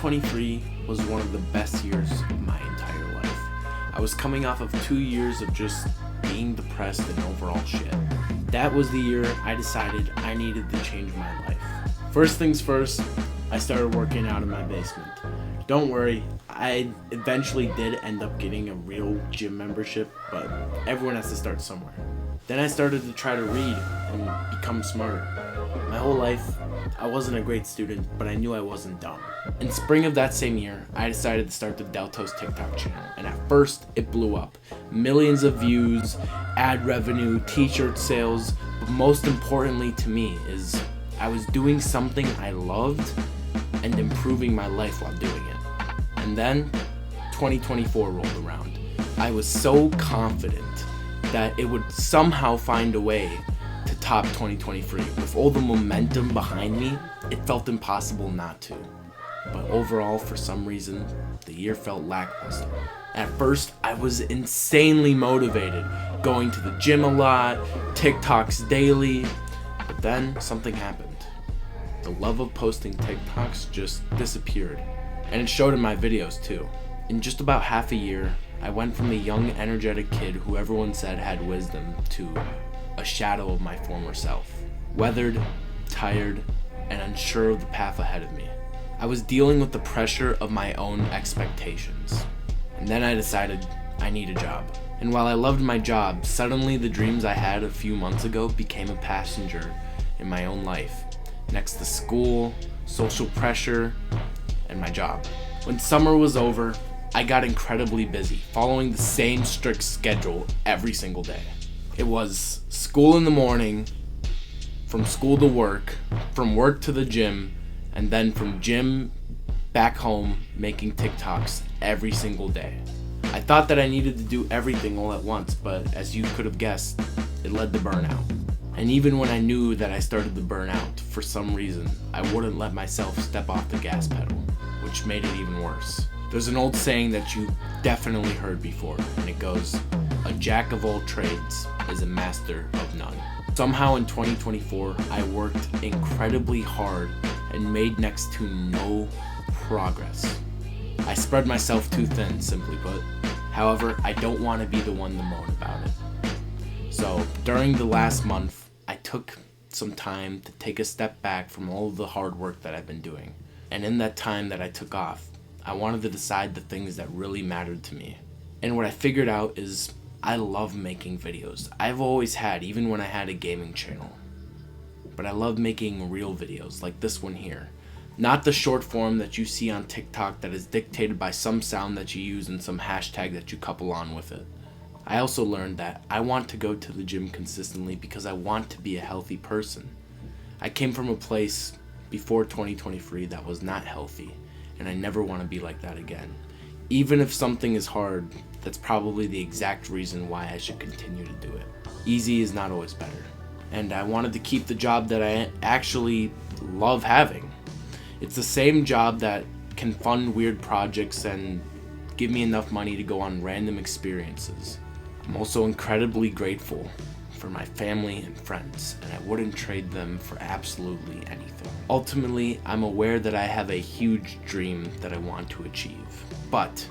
2023 was one of the best years of my entire life. I was coming off of 2 years of just being depressed and overall shit. That was the year I decided I needed to change my life. First things first, I started working out in my basement. Don't worry, I eventually did end up getting a real gym membership, but everyone has to start somewhere. Then I started to try to read and become smarter. My whole life, I wasn't a great student, but I knew I wasn't dumb. In spring of that same year, I decided to start the Deltos TikTok channel, and at first, it blew up. Millions of views, ad revenue, t-shirt sales, but most importantly to me is I was doing something I loved and improving my life while doing it. And then 2024 rolled around. I was so confident that it would somehow find a way to top 2023. With all the momentum behind me, it felt impossible not to. But overall, for some reason, the year felt lackluster. At first, I was insanely motivated, going to the gym a lot, TikToks daily, but then something happened. The love of posting TikToks just disappeared, and it showed in my videos too. In just about half a year, I went from the young, energetic kid who everyone said had wisdom to a shadow of my former self. Weathered, tired, and unsure of the path ahead of me. I was dealing with the pressure of my own expectations. And then I decided I need a job. And while I loved my job, suddenly the dreams I had a few months ago became a passenger in my own life, next to school, social pressure, and my job. When summer was over, I got incredibly busy, following the same strict schedule every single day. It was school in the morning, from school to work, from work to the gym, and then from gym back home making TikToks every single day. I thought that I needed to do everything all at once, but as you could have guessed, it led to burnout. And even when I knew that I started to burn out, for some reason, I wouldn't let myself step off the gas pedal, which made it even worse. There's an old saying that you definitely heard before, and it goes, "A jack of all trades is a master of none." Somehow in 2024, I worked incredibly hard and made next to no progress. I spread myself too thin, simply put. However, I don't want to be the one to moan about it. So, during the last month, I took some time to take a step back from all of the hard work that I've been doing. And in that time that I took off, I wanted to decide the things that really mattered to me. And what I figured out is I love making videos. I've always had, even when I had a gaming channel. But I love making real videos, like this one here. Not the short form that you see on TikTok that is dictated by some sound that you use and some hashtag that you couple on with it. I also learned that I want to go to the gym consistently because I want to be a healthy person. I came from a place before 2023 that was not healthy, and I never want to be like that again. Even if something is hard, that's probably the exact reason why I should continue to do it. Easy is not always better. And I wanted to keep the job that I actually love having. It's the same job that can fund weird projects and give me enough money to go on random experiences. I'm also incredibly grateful for my family and friends, and I wouldn't trade them for absolutely anything. Ultimately, I'm aware that I have a huge dream that I want to achieve, but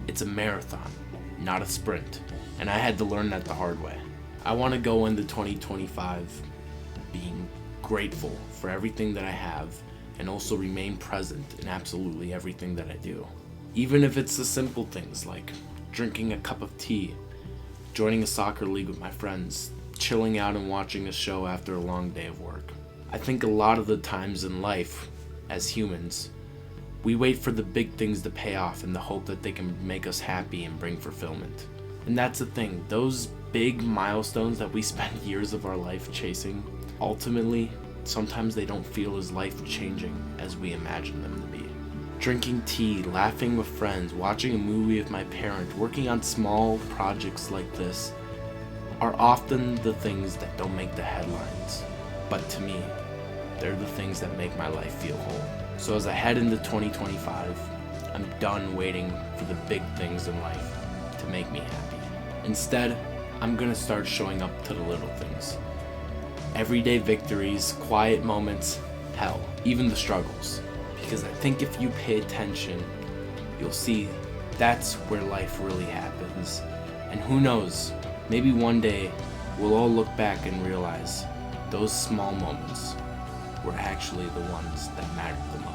it's a marathon, not a sprint, and I had to learn that the hard way. I want to go into 2025 being grateful for everything that I have and also remain present in absolutely everything that I do. Even if it's the simple things like drinking a cup of tea, joining a soccer league with my friends, chilling out and watching a show after a long day of work. I think a lot of the times in life, as humans, we wait for the big things to pay off in the hope that they can make us happy and bring fulfillment. And that's the thing, those big milestones that we spend years of our life chasing, ultimately, sometimes they don't feel as life-changing as we imagine them to be. Drinking tea, laughing with friends, watching a movie with my parents, working on small projects like this are often the things that don't make the headlines. But to me, they're the things that make my life feel whole. So as I head into 2025, I'm done waiting for the big things in life to make me happy. Instead, I'm gonna start showing up to the little things. Everyday victories, quiet moments, hell, even the struggles. because I think if you pay attention, you'll see that's where life really happens. And who knows, maybe one day we'll all look back and realize those small moments were actually the ones that mattered the most.